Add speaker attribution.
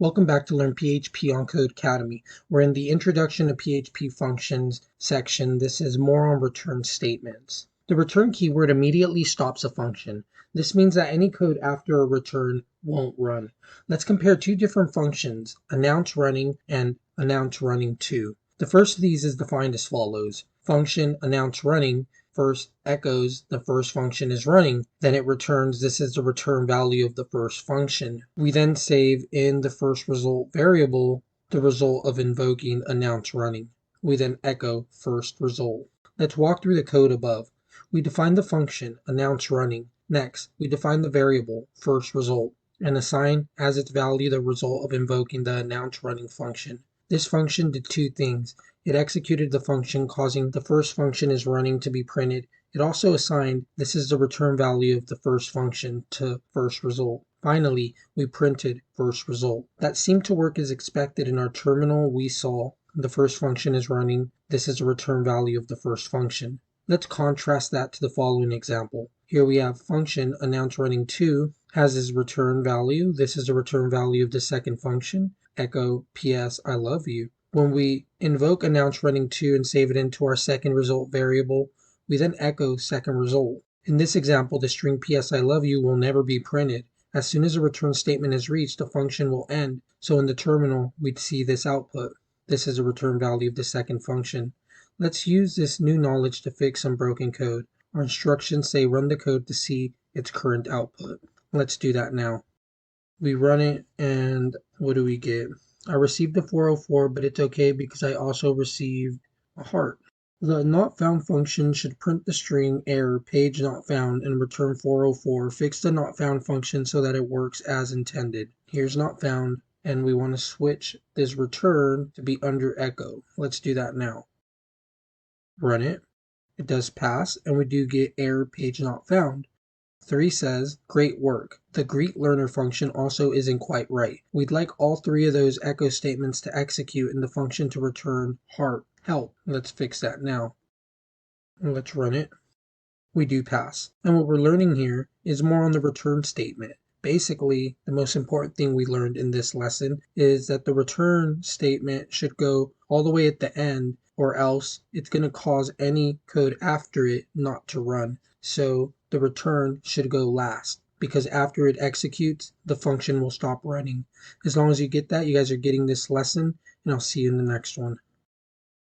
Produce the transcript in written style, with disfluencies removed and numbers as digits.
Speaker 1: Welcome back to Learn PHP on Codecademy. We're in the Introduction to PHP Functions section. This is more on return statements. The return keyword immediately stops a function. This means that any code after a return won't run. Let's compare two different functions, announce running and announce running to. The first of these is defined as follows. Function announce running first echoes the first function is running, then it returns this is the return value of the first function. We then save in the first result variable the result of invoking announce running. We then echo first result. Let's walk through the code above. We define the function announce running. Next, we define the variable first result and assign as its value the result of invoking the announce running function. This function did two things. It executed the function causing the first function is running to be printed. It also assigned this is the return value of the first function to first result. Finally, we printed first result. That seemed to work as expected. In our terminal. We saw the first function is running. This is the return value of the first function. Let's contrast that to the following example. Here we have function announce running to has its return value. This is the return value of the second function. Echo PS I love you. When we invoke announce running to and save it into our second result variable, we then echo second result. In this example, the string PS I love you will never be printed. As soon as a return statement is reached, the function will end. So in the terminal, we'd see this output. This is a return value of the second function. Let's use this new knowledge to fix some broken code. Our instructions say run the code to see its current output. Let's do that now. We run it and what do we get? I received a 404, but it's okay because I also received a heart. The not found function should print the string error page not found and return 404. Fix the not found function so that it works as intended. Here's not found, and we want to switch this return to be under echo. Let's do that now. Run it. It does pass, and we do get error page not found. 3 says, great work. The greet learner function also isn't quite right. We'd like all three of those echo statements to execute and the function to return heart help. Let's fix that now. Let's run it. We do pass. And what we're learning here is more on the return statement. Basically, the most important thing we learned in this lesson is that the return statement should go all the way at the end, or else it's going to cause any code after it not to run. So the return should go last, because after it executes, the function will stop running. As long as you get that, you guys are getting this lesson, and I'll see you in the next one.